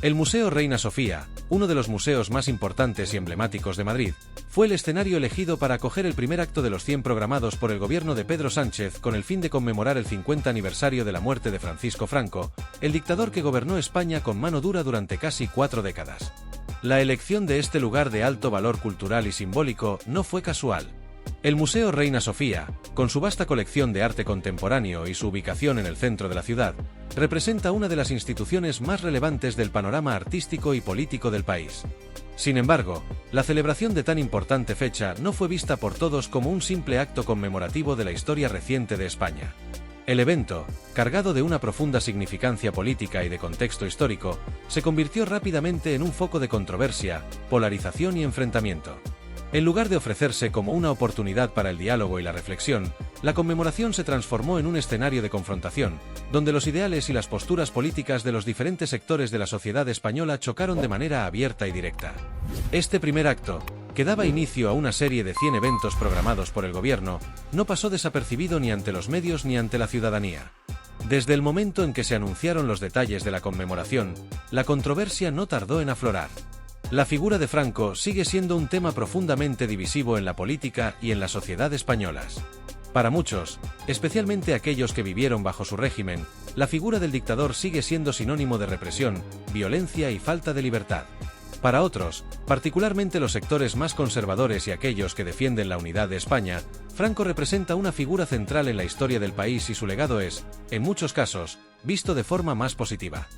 El Museo Reina Sofía, uno de los museos más importantes y emblemáticos de Madrid, fue el escenario elegido para acoger el primer acto de los 100 programados por el gobierno de Pedro Sánchez con el fin de conmemorar el 50 aniversario de la muerte de Francisco Franco, el dictador que gobernó España con mano dura durante casi 4 décadas. La elección de este lugar de alto valor cultural y simbólico no fue casual. El Museo Reina Sofía, con su vasta colección de arte contemporáneo y su ubicación en el centro de la ciudad, representa una de las instituciones más relevantes del panorama artístico y político del país. Sin embargo, la celebración de tan importante fecha no fue vista por todos como un simple acto conmemorativo de la historia reciente de España. El evento, cargado de una profunda significancia política y de contexto histórico, se convirtió rápidamente en un foco de controversia, polarización y enfrentamiento. En lugar de ofrecerse como una oportunidad para el diálogo y la reflexión, la conmemoración se transformó en un escenario de confrontación, donde los ideales y las posturas políticas de los diferentes sectores de la sociedad española chocaron de manera abierta y directa. Este primer acto, que daba inicio a una serie de 100 eventos programados por el gobierno, no pasó desapercibido ni ante los medios ni ante la ciudadanía. Desde el momento en que se anunciaron los detalles de la conmemoración, la controversia no tardó en aflorar. La figura de Franco sigue siendo un tema profundamente divisivo en la política y en la sociedad españolas. Para muchos, especialmente aquellos que vivieron bajo su régimen, la figura del dictador sigue siendo sinónimo de represión, violencia y falta de libertad. Para otros, particularmente los sectores más conservadores y aquellos que defienden la unidad de España, Franco representa una figura central en la historia del país y su legado es, en muchos casos, visto de forma más positiva.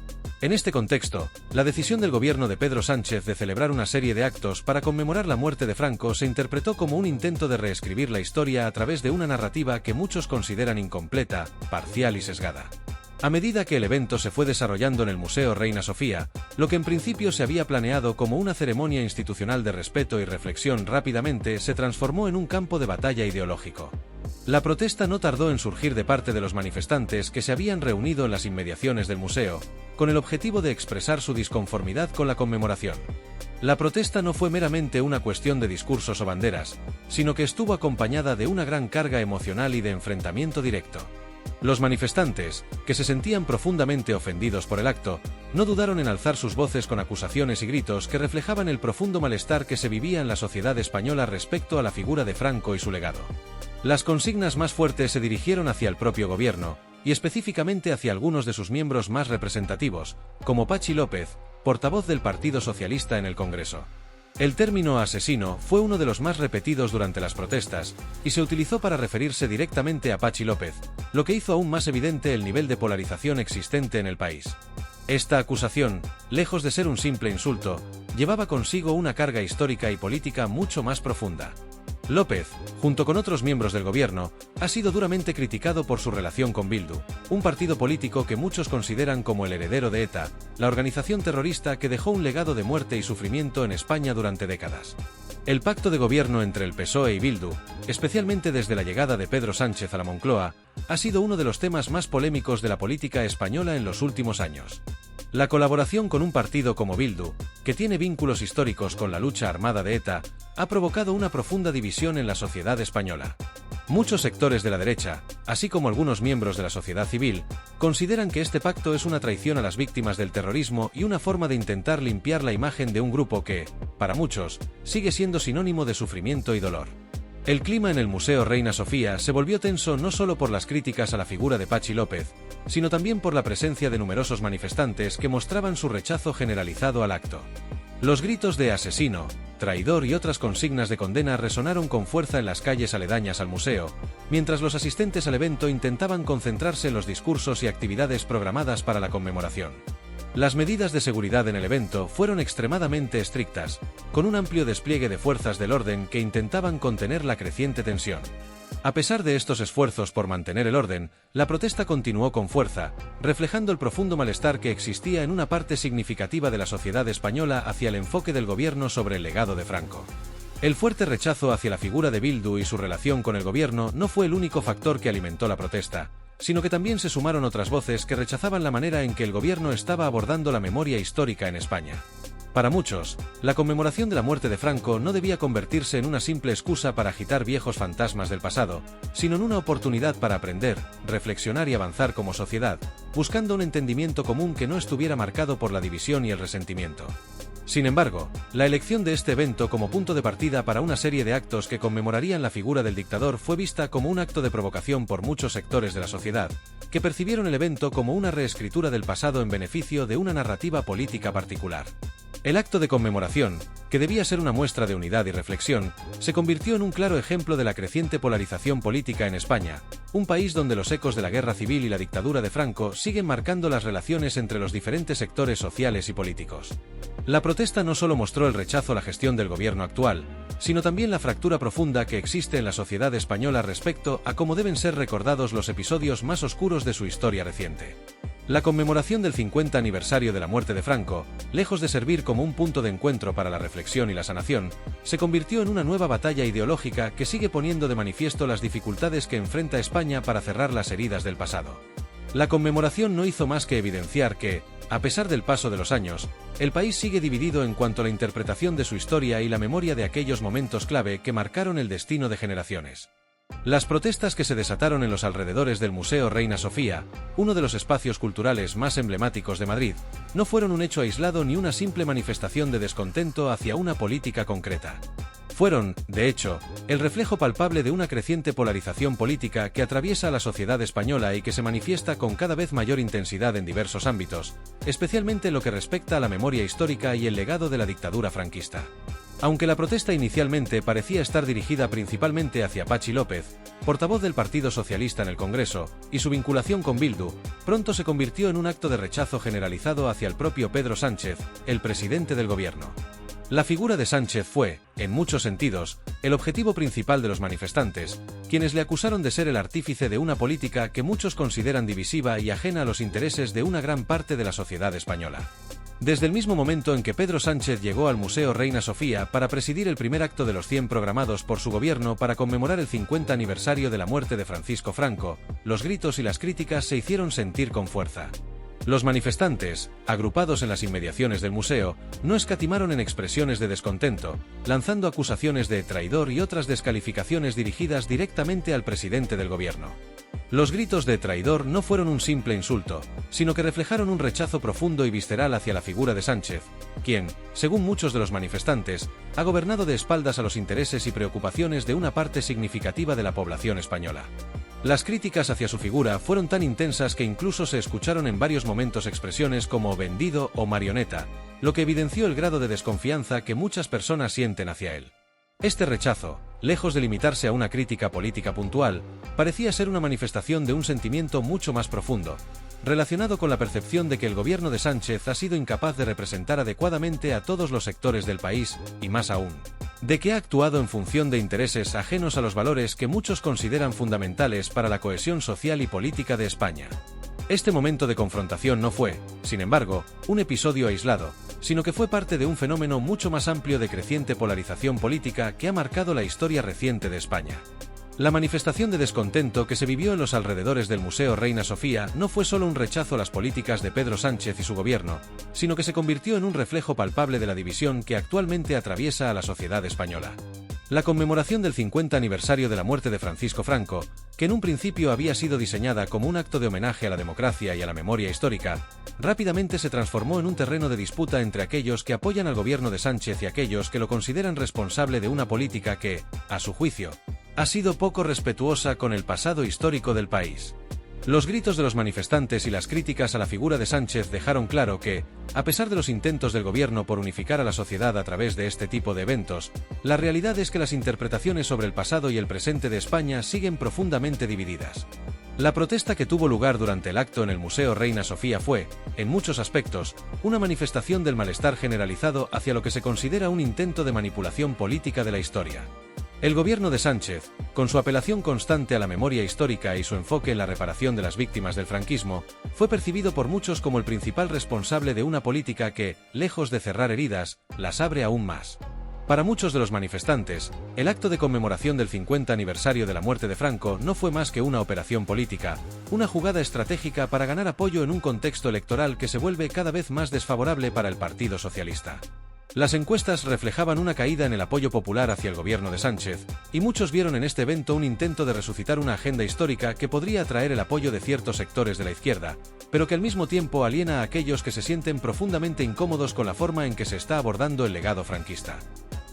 En este contexto, la decisión del gobierno de Pedro Sánchez de celebrar una serie de actos para conmemorar la muerte de Franco se interpretó como un intento de reescribir la historia a través de una narrativa que muchos consideran incompleta, parcial y sesgada. A medida que el evento se fue desarrollando en el Museo Reina Sofía, lo que en principio se había planeado como una ceremonia institucional de respeto y reflexión rápidamente se transformó en un campo de batalla ideológico. La protesta no tardó en surgir de parte de los manifestantes que se habían reunido en las inmediaciones del museo, con el objetivo de expresar su disconformidad con la conmemoración. La protesta no fue meramente una cuestión de discursos o banderas, sino que estuvo acompañada de una gran carga emocional y de enfrentamiento directo. Los manifestantes, que se sentían profundamente ofendidos por el acto, no dudaron en alzar sus voces con acusaciones y gritos que reflejaban el profundo malestar que se vivía en la sociedad española respecto a la figura de Franco y su legado. Las consignas más fuertes se dirigieron hacia el propio gobierno, y específicamente hacia algunos de sus miembros más representativos, como Patxi López, portavoz del Partido Socialista en el Congreso. El término asesino fue uno de los más repetidos durante las protestas, y se utilizó para referirse directamente a Patxi López, lo que hizo aún más evidente el nivel de polarización existente en el país. Esta acusación, lejos de ser un simple insulto, llevaba consigo una carga histórica y política mucho más profunda. López, junto con otros miembros del gobierno, ha sido duramente criticado por su relación con Bildu, un partido político que muchos consideran como el heredero de ETA, la organización terrorista que dejó un legado de muerte y sufrimiento en España durante décadas. El pacto de gobierno entre el PSOE y Bildu, especialmente desde la llegada de Pedro Sánchez a la Moncloa, ha sido uno de los temas más polémicos de la política española en los últimos años. La colaboración con un partido como Bildu, que tiene vínculos históricos con la lucha armada de ETA, ha provocado una profunda división en la sociedad española. Muchos sectores de la derecha, así como algunos miembros de la sociedad civil, consideran que este pacto es una traición a las víctimas del terrorismo y una forma de intentar limpiar la imagen de un grupo que, para muchos, sigue siendo sinónimo de sufrimiento y dolor. El clima en el Museo Reina Sofía se volvió tenso no solo por las críticas a la figura de Patxi López, sino también por la presencia de numerosos manifestantes que mostraban su rechazo generalizado al acto. Los gritos de asesino, traidor y otras consignas de condena resonaron con fuerza en las calles aledañas al museo, mientras los asistentes al evento intentaban concentrarse en los discursos y actividades programadas para la conmemoración. Las medidas de seguridad en el evento fueron extremadamente estrictas, con un amplio despliegue de fuerzas del orden que intentaban contener la creciente tensión. A pesar de estos esfuerzos por mantener el orden, la protesta continuó con fuerza, reflejando el profundo malestar que existía en una parte significativa de la sociedad española hacia el enfoque del gobierno sobre el legado de Franco. El fuerte rechazo hacia la figura de Bildu y su relación con el gobierno no fue el único factor que alimentó la protesta, sino que también se sumaron otras voces que rechazaban la manera en que el gobierno estaba abordando la memoria histórica en España. Para muchos, la conmemoración de la muerte de Franco no debía convertirse en una simple excusa para agitar viejos fantasmas del pasado, sino en una oportunidad para aprender, reflexionar y avanzar como sociedad, buscando un entendimiento común que no estuviera marcado por la división y el resentimiento. Sin embargo, la elección de este evento como punto de partida para una serie de actos que conmemorarían la figura del dictador fue vista como un acto de provocación por muchos sectores de la sociedad, que percibieron el evento como una reescritura del pasado en beneficio de una narrativa política particular. El acto de conmemoración, que debía ser una muestra de unidad y reflexión, se convirtió en un claro ejemplo de la creciente polarización política en España, un país donde los ecos de la guerra civil y la dictadura de Franco siguen marcando las relaciones entre los diferentes sectores sociales y políticos. La protesta no solo mostró el rechazo a la gestión del gobierno actual, sino también la fractura profunda que existe en la sociedad española respecto a cómo deben ser recordados los episodios más oscuros de su historia reciente. La conmemoración del 50 aniversario de la muerte de Franco, lejos de servir como un punto de encuentro para la reflexión y la sanación, se convirtió en una nueva batalla ideológica que sigue poniendo de manifiesto las dificultades que enfrenta España para cerrar las heridas del pasado. La conmemoración no hizo más que evidenciar que, a pesar del paso de los años, el país sigue dividido en cuanto a la interpretación de su historia y la memoria de aquellos momentos clave que marcaron el destino de generaciones. Las protestas que se desataron en los alrededores del Museo Reina Sofía, uno de los espacios culturales más emblemáticos de Madrid, no fueron un hecho aislado ni una simple manifestación de descontento hacia una política concreta. Fueron, de hecho, el reflejo palpable de una creciente polarización política que atraviesa a la sociedad española y que se manifiesta con cada vez mayor intensidad en diversos ámbitos, especialmente en lo que respecta a la memoria histórica y el legado de la dictadura franquista. Aunque la protesta inicialmente parecía estar dirigida principalmente hacia Patxi López, portavoz del Partido Socialista en el Congreso, y su vinculación con Bildu, pronto se convirtió en un acto de rechazo generalizado hacia el propio Pedro Sánchez, el presidente del gobierno. La figura de Sánchez fue, en muchos sentidos, el objetivo principal de los manifestantes, quienes le acusaron de ser el artífice de una política que muchos consideran divisiva y ajena a los intereses de una gran parte de la sociedad española. Desde el mismo momento en que Pedro Sánchez llegó al Museo Reina Sofía para presidir el primer acto de los 100 programados por su gobierno para conmemorar el 50 aniversario de la muerte de Francisco Franco, los gritos y las críticas se hicieron sentir con fuerza. Los manifestantes, agrupados en las inmediaciones del museo, no escatimaron en expresiones de descontento, lanzando acusaciones de traidor y otras descalificaciones dirigidas directamente al presidente del gobierno. Los gritos de traidor no fueron un simple insulto, sino que reflejaron un rechazo profundo y visceral hacia la figura de Sánchez, quien, según muchos de los manifestantes, ha gobernado de espaldas a los intereses y preocupaciones de una parte significativa de la población española. Las críticas hacia su figura fueron tan intensas que incluso se escucharon en varios momentos expresiones como vendido o marioneta, lo que evidenció el grado de desconfianza que muchas personas sienten hacia él. Este rechazo, lejos de limitarse a una crítica política puntual, parecía ser una manifestación de un sentimiento mucho más profundo, relacionado con la percepción de que el gobierno de Sánchez ha sido incapaz de representar adecuadamente a todos los sectores del país, y más aún, de que ha actuado en función de intereses ajenos a los valores que muchos consideran fundamentales para la cohesión social y política de España. Este momento de confrontación no fue, sin embargo, un episodio aislado, sino que fue parte de un fenómeno mucho más amplio de creciente polarización política que ha marcado la historia reciente de España. La manifestación de descontento que se vivió en los alrededores del Museo Reina Sofía no fue solo un rechazo a las políticas de Pedro Sánchez y su gobierno, sino que se convirtió en un reflejo palpable de la división que actualmente atraviesa a la sociedad española. La conmemoración del 50 aniversario de la muerte de Francisco Franco, que en un principio había sido diseñada como un acto de homenaje a la democracia y a la memoria histórica, rápidamente se transformó en un terreno de disputa entre aquellos que apoyan al gobierno de Sánchez y aquellos que lo consideran responsable de una política que, a su juicio, ha sido poco respetuosa con el pasado histórico del país. Los gritos de los manifestantes y las críticas a la figura de Sánchez dejaron claro que, a pesar de los intentos del gobierno por unificar a la sociedad a través de este tipo de eventos, la realidad es que las interpretaciones sobre el pasado y el presente de España siguen profundamente divididas. La protesta que tuvo lugar durante el acto en el Museo Reina Sofía fue, en muchos aspectos, una manifestación del malestar generalizado hacia lo que se considera un intento de manipulación política de la historia. El gobierno de Sánchez, con su apelación constante a la memoria histórica y su enfoque en la reparación de las víctimas del franquismo, fue percibido por muchos como el principal responsable de una política que, lejos de cerrar heridas, las abre aún más. Para muchos de los manifestantes, el acto de conmemoración del 50 aniversario de la muerte de Franco no fue más que una operación política, una jugada estratégica para ganar apoyo en un contexto electoral que se vuelve cada vez más desfavorable para el Partido Socialista. Las encuestas reflejaban una caída en el apoyo popular hacia el gobierno de Sánchez, y muchos vieron en este evento un intento de resucitar una agenda histórica que podría atraer el apoyo de ciertos sectores de la izquierda, pero que al mismo tiempo aliena a aquellos que se sienten profundamente incómodos con la forma en que se está abordando el legado franquista.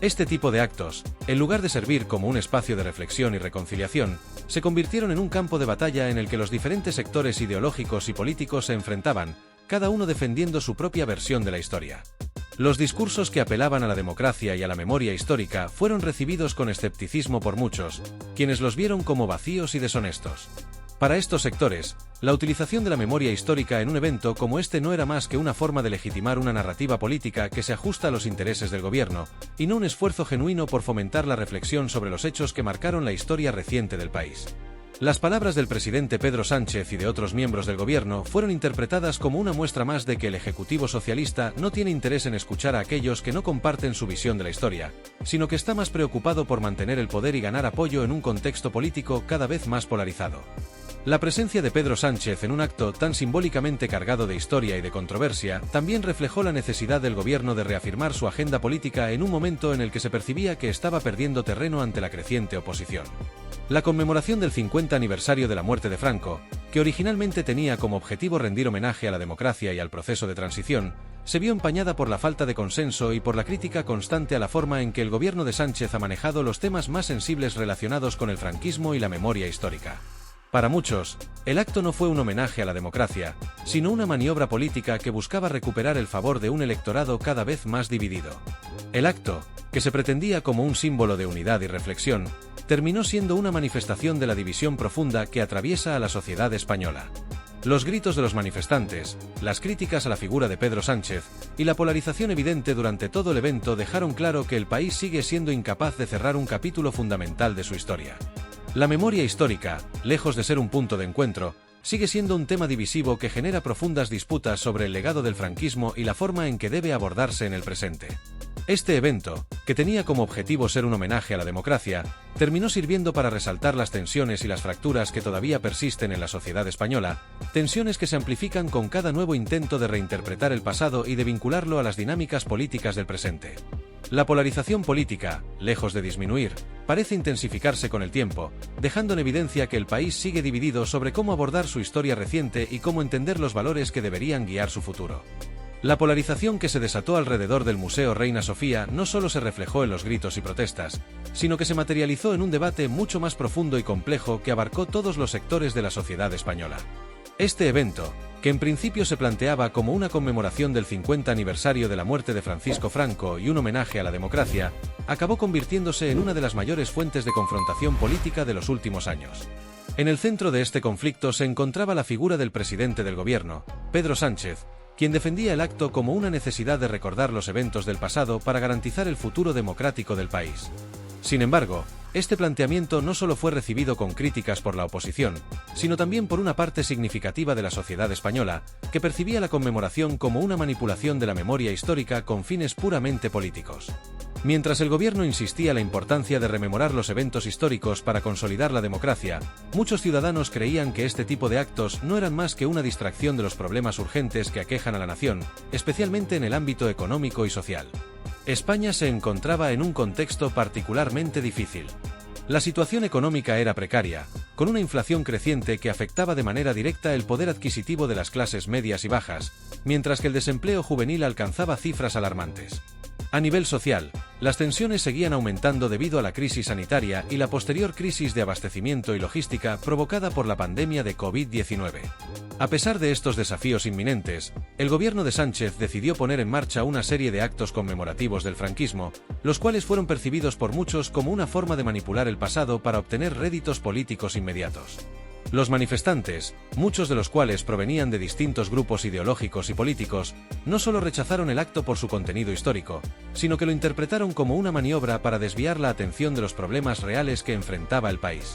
Este tipo de actos, en lugar de servir como un espacio de reflexión y reconciliación, se convirtieron en un campo de batalla en el que los diferentes sectores ideológicos y políticos se enfrentaban, cada uno defendiendo su propia versión de la historia. Los discursos que apelaban a la democracia y a la memoria histórica fueron recibidos con escepticismo por muchos, quienes los vieron como vacíos y deshonestos. Para estos sectores, la utilización de la memoria histórica en un evento como este no era más que una forma de legitimar una narrativa política que se ajusta a los intereses del gobierno, y no un esfuerzo genuino por fomentar la reflexión sobre los hechos que marcaron la historia reciente del país. Las palabras del presidente Pedro Sánchez y de otros miembros del gobierno fueron interpretadas como una muestra más de que el Ejecutivo socialista no tiene interés en escuchar a aquellos que no comparten su visión de la historia, sino que está más preocupado por mantener el poder y ganar apoyo en un contexto político cada vez más polarizado. La presencia de Pedro Sánchez en un acto tan simbólicamente cargado de historia y de controversia también reflejó la necesidad del gobierno de reafirmar su agenda política en un momento en el que se percibía que estaba perdiendo terreno ante la creciente oposición. La conmemoración del 50 aniversario de la muerte de Franco, que originalmente tenía como objetivo rendir homenaje a la democracia y al proceso de transición, se vio empañada por la falta de consenso y por la crítica constante a la forma en que el gobierno de Sánchez ha manejado los temas más sensibles relacionados con el franquismo y la memoria histórica. Para muchos, el acto no fue un homenaje a la democracia, sino una maniobra política que buscaba recuperar el favor de un electorado cada vez más dividido. El acto, que se pretendía como un símbolo de unidad y reflexión, terminó siendo una manifestación de la división profunda que atraviesa a la sociedad española. Los gritos de los manifestantes, las críticas a la figura de Pedro Sánchez y la polarización evidente durante todo el evento dejaron claro que el país sigue siendo incapaz de cerrar un capítulo fundamental de su historia. La memoria histórica, lejos de ser un punto de encuentro, sigue siendo un tema divisivo que genera profundas disputas sobre el legado del franquismo y la forma en que debe abordarse en el presente. Este evento, que tenía como objetivo ser un homenaje a la democracia, terminó sirviendo para resaltar las tensiones y las fracturas que todavía persisten en la sociedad española, tensiones que se amplifican con cada nuevo intento de reinterpretar el pasado y de vincularlo a las dinámicas políticas del presente. La polarización política, lejos de disminuir, parece intensificarse con el tiempo, dejando en evidencia que el país sigue dividido sobre cómo abordar su historia reciente y cómo entender los valores que deberían guiar su futuro. La polarización que se desató alrededor del Museo Reina Sofía no solo se reflejó en los gritos y protestas, sino que se materializó en un debate mucho más profundo y complejo que abarcó todos los sectores de la sociedad española. Este evento, que en principio se planteaba como una conmemoración del 50 aniversario de la muerte de Francisco Franco y un homenaje a la democracia, acabó convirtiéndose en una de las mayores fuentes de confrontación política de los últimos años. En el centro de este conflicto se encontraba la figura del presidente del gobierno, Pedro Sánchez, quien defendía el acto como una necesidad de recordar los eventos del pasado para garantizar el futuro democrático del país. Sin embargo, este planteamiento no solo fue recibido con críticas por la oposición, sino también por una parte significativa de la sociedad española, que percibía la conmemoración como una manipulación de la memoria histórica con fines puramente políticos. Mientras el gobierno insistía en la importancia de rememorar los eventos históricos para consolidar la democracia, muchos ciudadanos creían que este tipo de actos no eran más que una distracción de los problemas urgentes que aquejan a la nación, especialmente en el ámbito económico y social. España se encontraba en un contexto particularmente difícil. La situación económica era precaria, con una inflación creciente que afectaba de manera directa el poder adquisitivo de las clases medias y bajas, mientras que el desempleo juvenil alcanzaba cifras alarmantes. A nivel social, las tensiones seguían aumentando debido a la crisis sanitaria y la posterior crisis de abastecimiento y logística provocada por la pandemia de COVID-19. A pesar de estos desafíos inminentes, el gobierno de Sánchez decidió poner en marcha una serie de actos conmemorativos del franquismo, los cuales fueron percibidos por muchos como una forma de manipular el pasado para obtener réditos políticos inmediatos. Los manifestantes, muchos de los cuales provenían de distintos grupos ideológicos y políticos, no solo rechazaron el acto por su contenido histórico, sino que lo interpretaron como una maniobra para desviar la atención de los problemas reales que enfrentaba el país.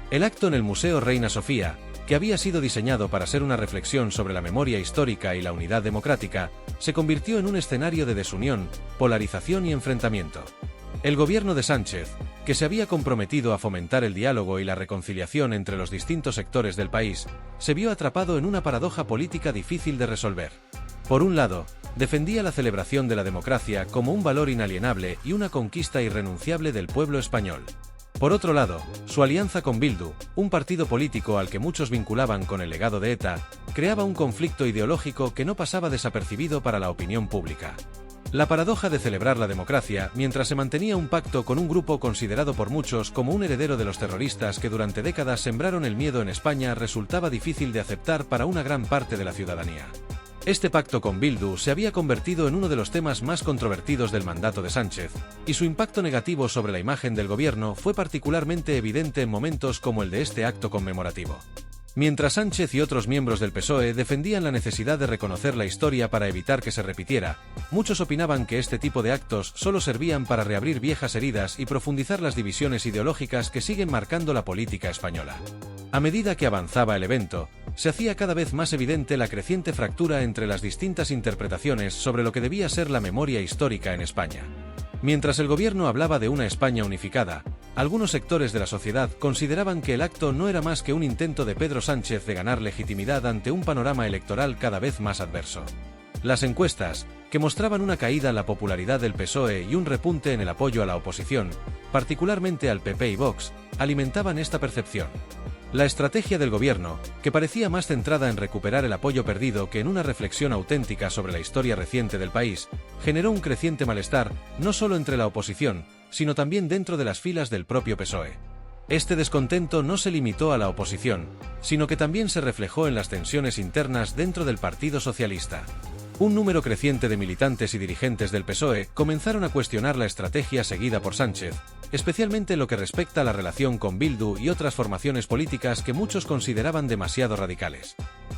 El acto en el Museo Reina Sofía, que había sido diseñado para ser una reflexión sobre la memoria histórica y la unidad democrática, se convirtió en un escenario de desunión, polarización y enfrentamiento. El gobierno de Sánchez, que se había comprometido a fomentar el diálogo y la reconciliación entre los distintos sectores del país, se vio atrapado en una paradoja política difícil de resolver. Por un lado, defendía la celebración de la democracia como un valor inalienable y una conquista irrenunciable del pueblo español. Por otro lado, su alianza con Bildu, un partido político al que muchos vinculaban con el legado de ETA, creaba un conflicto ideológico que no pasaba desapercibido para la opinión pública. La paradoja de celebrar la democracia mientras se mantenía un pacto con un grupo considerado por muchos como un heredero de los terroristas que durante décadas sembraron el miedo en España resultaba difícil de aceptar para una gran parte de la ciudadanía. Este pacto con Bildu se había convertido en uno de los temas más controvertidos del mandato de Sánchez, y su impacto negativo sobre la imagen del gobierno fue particularmente evidente en momentos como el de este acto conmemorativo. Mientras Sánchez y otros miembros del PSOE defendían la necesidad de reconocer la historia para evitar que se repitiera, muchos opinaban que este tipo de actos solo servían para reabrir viejas heridas y profundizar las divisiones ideológicas que siguen marcando la política española. A medida que avanzaba el evento, se hacía cada vez más evidente la creciente fractura entre las distintas interpretaciones sobre lo que debía ser la memoria histórica en España. Mientras el gobierno hablaba de una España unificada, algunos sectores de la sociedad consideraban que el acto no era más que un intento de Pedro Sánchez de ganar legitimidad ante un panorama electoral cada vez más adverso. Las encuestas, que mostraban una caída en la popularidad del PSOE y un repunte en el apoyo a la oposición, particularmente al PP y Vox, alimentaban esta percepción. La estrategia del gobierno, que parecía más centrada en recuperar el apoyo perdido que en una reflexión auténtica sobre la historia reciente del país, generó un creciente malestar, no solo entre la oposición, sino también dentro de las filas del propio PSOE. Este descontento no se limitó a la oposición, sino que también se reflejó en las tensiones internas dentro del Partido Socialista. Un número creciente de militantes y dirigentes del PSOE comenzaron a cuestionar la estrategia seguida por Sánchez, especialmente en lo que respecta a la relación con Bildu y otras formaciones políticas que muchos consideraban demasiado radicales.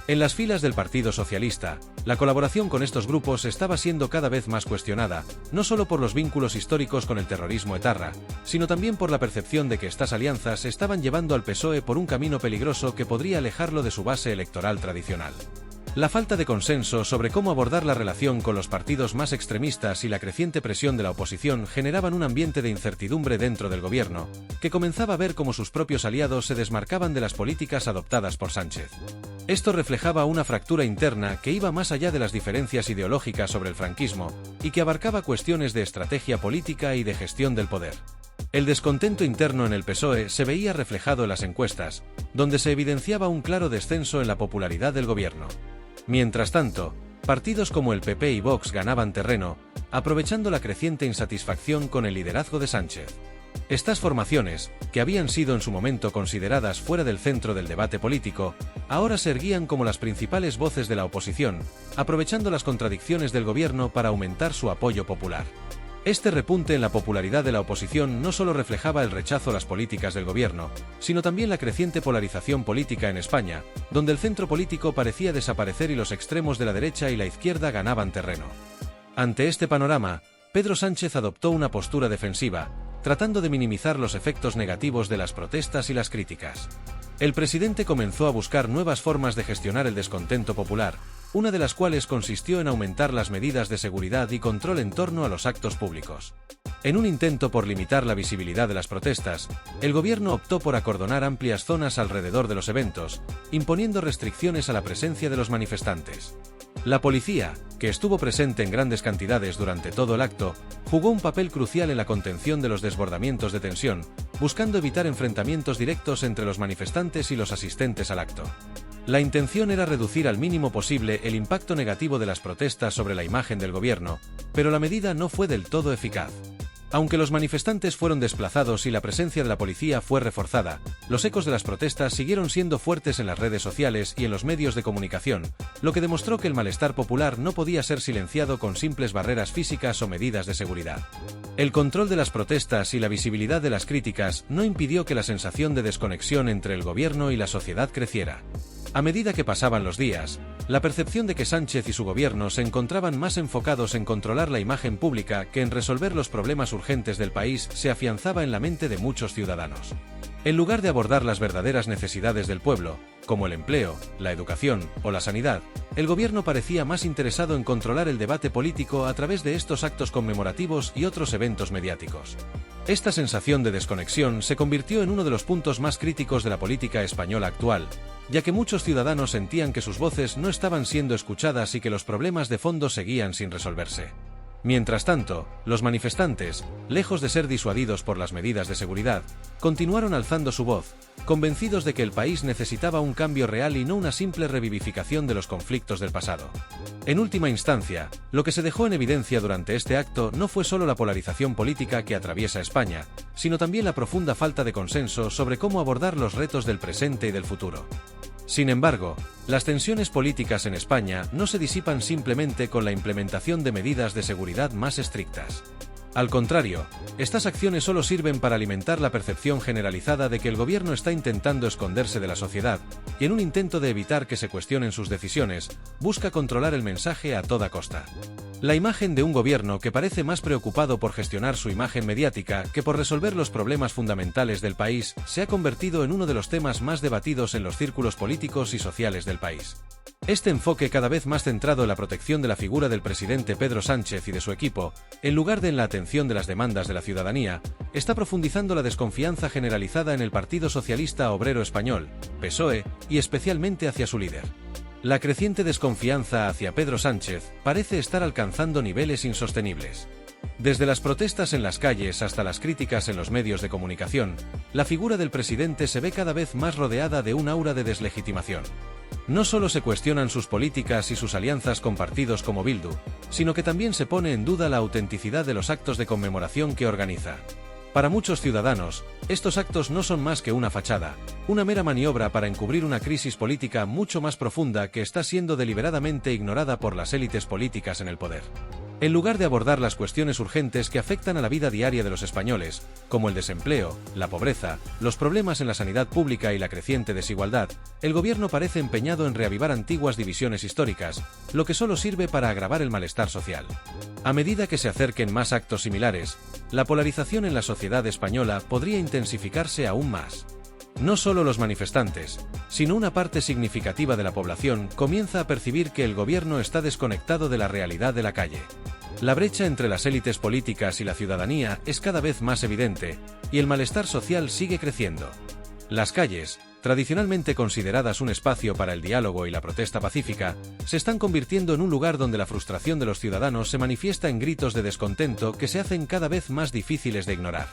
En las filas del Partido Socialista, la colaboración con estos grupos estaba siendo cada vez más cuestionada, no solo por los vínculos históricos con el terrorismo etarra, sino también por la percepción de que estas alianzas estaban llevando al PSOE por un camino peligroso que podría alejarlo de su base electoral tradicional. La falta de consenso sobre cómo abordar la relación con los partidos más extremistas y la creciente presión de la oposición generaban un ambiente de incertidumbre dentro del gobierno, que comenzaba a ver cómo sus propios aliados se desmarcaban de las políticas adoptadas por Sánchez. Esto reflejaba una fractura interna que iba más allá de las diferencias ideológicas sobre el franquismo y que abarcaba cuestiones de estrategia política y de gestión del poder. El descontento interno en el PSOE se veía reflejado en las encuestas, donde se evidenciaba un claro descenso en la popularidad del gobierno. Mientras tanto, partidos como el PP y Vox ganaban terreno, aprovechando la creciente insatisfacción con el liderazgo de Sánchez. Estas formaciones, que habían sido en su momento consideradas fuera del centro del debate político, ahora se erguían como las principales voces de la oposición, aprovechando las contradicciones del gobierno para aumentar su apoyo popular. Este repunte en la popularidad de la oposición no solo reflejaba el rechazo a las políticas del gobierno, sino también la creciente polarización política en España, donde el centro político parecía desaparecer y los extremos de la derecha y la izquierda ganaban terreno. Ante este panorama, Pedro Sánchez adoptó una postura defensiva, tratando de minimizar los efectos negativos de las protestas y las críticas. El presidente comenzó a buscar nuevas formas de gestionar el descontento popular, una de las cuales consistió en aumentar las medidas de seguridad y control en torno a los actos públicos. En un intento por limitar la visibilidad de las protestas, el gobierno optó por acordonar amplias zonas alrededor de los eventos, imponiendo restricciones a la presencia de los manifestantes. La policía, que estuvo presente en grandes cantidades durante todo el acto, jugó un papel crucial en la contención de los desbordamientos de tensión, buscando evitar enfrentamientos directos entre los manifestantes y los asistentes al acto. La intención era reducir al mínimo posible el impacto negativo de las protestas sobre la imagen del gobierno, pero la medida no fue del todo eficaz. Aunque los manifestantes fueron desplazados y la presencia de la policía fue reforzada, los ecos de las protestas siguieron siendo fuertes en las redes sociales y en los medios de comunicación, lo que demostró que el malestar popular no podía ser silenciado con simples barreras físicas o medidas de seguridad. El control de las protestas y la visibilidad de las críticas no impidió que la sensación de desconexión entre el gobierno y la sociedad creciera. A medida que pasaban los días, la percepción de que Sánchez y su gobierno se encontraban más enfocados en controlar la imagen pública que en resolver los problemas urgentes del país se afianzaba en la mente de muchos ciudadanos. En lugar de abordar las verdaderas necesidades del pueblo, como el empleo, la educación o la sanidad, el gobierno parecía más interesado en controlar el debate político a través de estos actos conmemorativos y otros eventos mediáticos. Esta sensación de desconexión se convirtió en uno de los puntos más críticos de la política española actual, ya que muchos ciudadanos sentían que sus voces no estaban siendo escuchadas y que los problemas de fondo seguían sin resolverse. Mientras tanto, los manifestantes, lejos de ser disuadidos por las medidas de seguridad, continuaron alzando su voz, convencidos de que el país necesitaba un cambio real y no una simple revivificación de los conflictos del pasado. En última instancia, lo que se dejó en evidencia durante este acto no fue solo la polarización política que atraviesa España, sino también la profunda falta de consenso sobre cómo abordar los retos del presente y del futuro. Sin embargo, las tensiones políticas en España no se disipan simplemente con la implementación de medidas de seguridad más estrictas. Al contrario, estas acciones solo sirven para alimentar la percepción generalizada de que el gobierno está intentando esconderse de la sociedad, y en un intento de evitar que se cuestionen sus decisiones, busca controlar el mensaje a toda costa. La imagen de un gobierno que parece más preocupado por gestionar su imagen mediática que por resolver los problemas fundamentales del país se ha convertido en uno de los temas más debatidos en los círculos políticos y sociales del país. Este enfoque cada vez más centrado en la protección de la figura del presidente Pedro Sánchez y de su equipo, en lugar de en la atención de las demandas de la ciudadanía, está profundizando la desconfianza generalizada en el Partido Socialista Obrero Español, PSOE, y especialmente hacia su líder. La creciente desconfianza hacia Pedro Sánchez parece estar alcanzando niveles insostenibles. Desde las protestas en las calles hasta las críticas en los medios de comunicación, la figura del presidente se ve cada vez más rodeada de un aura de deslegitimación. No solo se cuestionan sus políticas y sus alianzas con partidos como Bildu, sino que también se pone en duda la autenticidad de los actos de conmemoración que organiza. Para muchos ciudadanos, estos actos no son más que una fachada, una mera maniobra para encubrir una crisis política mucho más profunda que está siendo deliberadamente ignorada por las élites políticas en el poder. En lugar de abordar las cuestiones urgentes que afectan a la vida diaria de los españoles, como el desempleo, la pobreza, los problemas en la sanidad pública y la creciente desigualdad, el gobierno parece empeñado en reavivar antiguas divisiones históricas, lo que solo sirve para agravar el malestar social. A medida que se acerquen más actos similares, la polarización en la sociedad española podría intensificarse aún más. No solo los manifestantes, sino una parte significativa de la población comienza a percibir que el gobierno está desconectado de la realidad de la calle. La brecha entre las élites políticas y la ciudadanía es cada vez más evidente, y el malestar social sigue creciendo. Las calles, tradicionalmente consideradas un espacio para el diálogo y la protesta pacífica, se están convirtiendo en un lugar donde la frustración de los ciudadanos se manifiesta en gritos de descontento que se hacen cada vez más difíciles de ignorar.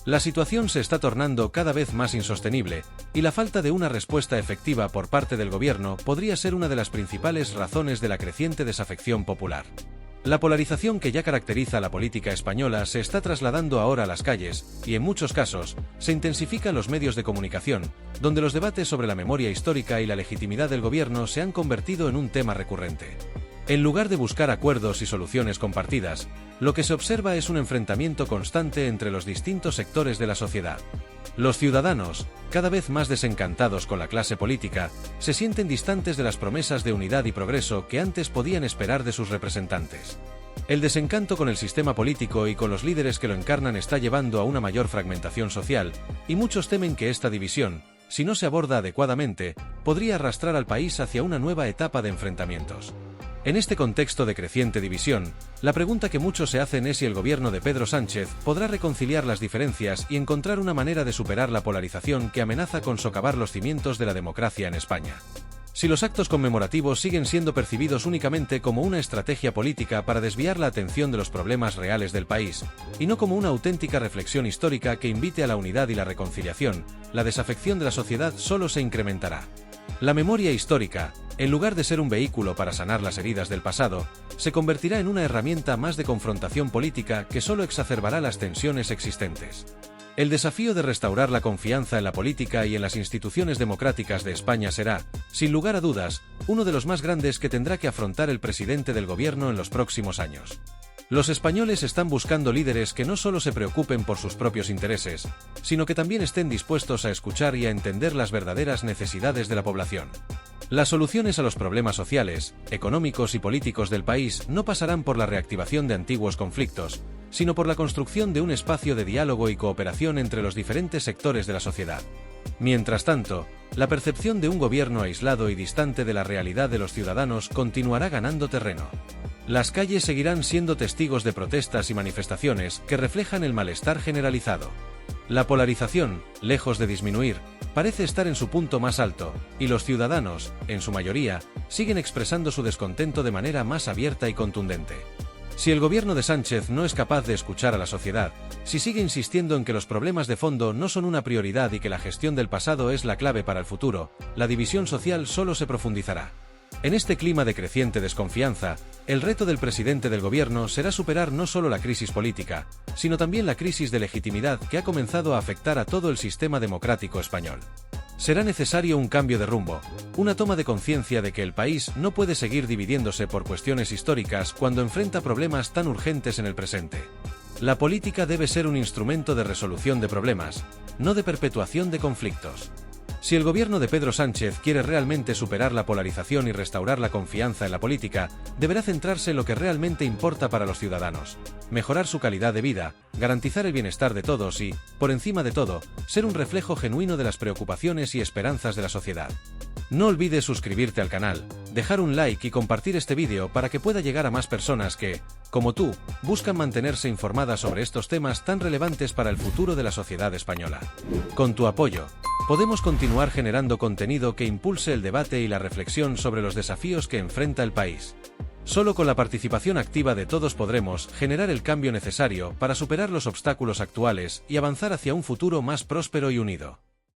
La situación se está tornando cada vez más insostenible, y la falta de una respuesta efectiva por parte del gobierno podría ser una de las principales razones de la creciente desafección popular. La polarización que ya caracteriza a la política española se está trasladando ahora a las calles, y en muchos casos, se intensifican los medios de comunicación, donde los debates sobre la memoria histórica y la legitimidad del gobierno se han convertido en un tema recurrente. En lugar de buscar acuerdos y soluciones compartidas, lo que se observa es un enfrentamiento constante entre los distintos sectores de la sociedad. Los ciudadanos, cada vez más desencantados con la clase política, se sienten distantes de las promesas de unidad y progreso que antes podían esperar de sus representantes. El desencanto con el sistema político y con los líderes que lo encarnan está llevando a una mayor fragmentación social, y muchos temen que esta división, si no se aborda adecuadamente, podría arrastrar al país hacia una nueva etapa de enfrentamientos. En este contexto de creciente división, la pregunta que muchos se hacen es si el gobierno de Pedro Sánchez podrá reconciliar las diferencias y encontrar una manera de superar la polarización que amenaza con socavar los cimientos de la democracia en España. Si los actos conmemorativos siguen siendo percibidos únicamente como una estrategia política para desviar la atención de los problemas reales del país, y no como una auténtica reflexión histórica que invite a la unidad y la reconciliación, la desafección de la sociedad solo se incrementará. La memoria histórica, en lugar de ser un vehículo para sanar las heridas del pasado, se convertirá en una herramienta más de confrontación política que solo exacerbará las tensiones existentes. El desafío de restaurar la confianza en la política y en las instituciones democráticas de España será, sin lugar a dudas, uno de los más grandes que tendrá que afrontar el presidente del gobierno en los próximos años. Los españoles están buscando líderes que no solo se preocupen por sus propios intereses, sino que también estén dispuestos a escuchar y a entender las verdaderas necesidades de la población. Las soluciones a los problemas sociales, económicos y políticos del país no pasarán por la reactivación de antiguos conflictos, sino por la construcción de un espacio de diálogo y cooperación entre los diferentes sectores de la sociedad. Mientras tanto, la percepción de un gobierno aislado y distante de la realidad de los ciudadanos continuará ganando terreno. Las calles seguirán siendo testigos de protestas y manifestaciones que reflejan el malestar generalizado. La polarización, lejos de disminuir, parece estar en su punto más alto, y los ciudadanos, en su mayoría, siguen expresando su descontento de manera más abierta y contundente. Si el gobierno de Sánchez no es capaz de escuchar a la sociedad, si sigue insistiendo en que los problemas de fondo no son una prioridad y que la gestión del pasado es la clave para el futuro, la división social solo se profundizará. En este clima de creciente desconfianza, el reto del presidente del gobierno será superar no solo la crisis política, sino también la crisis de legitimidad que ha comenzado a afectar a todo el sistema democrático español. Será necesario un cambio de rumbo, una toma de conciencia de que el país no puede seguir dividiéndose por cuestiones históricas cuando enfrenta problemas tan urgentes en el presente. La política debe ser un instrumento de resolución de problemas, no de perpetuación de conflictos. Si el gobierno de Pedro Sánchez quiere realmente superar la polarización y restaurar la confianza en la política, deberá centrarse en lo que realmente importa para los ciudadanos: mejorar su calidad de vida, garantizar el bienestar de todos y, por encima de todo, ser un reflejo genuino de las preocupaciones y esperanzas de la sociedad. No olvides suscribirte al canal, dejar un like y compartir este vídeo para que pueda llegar a más personas que, como tú, buscan mantenerse informadas sobre estos temas tan relevantes para el futuro de la sociedad española. Con tu apoyo, podemos continuar generando contenido que impulse el debate y la reflexión sobre los desafíos que enfrenta el país. Solo con la participación activa de todos podremos generar el cambio necesario para superar los obstáculos actuales y avanzar hacia un futuro más próspero y unido.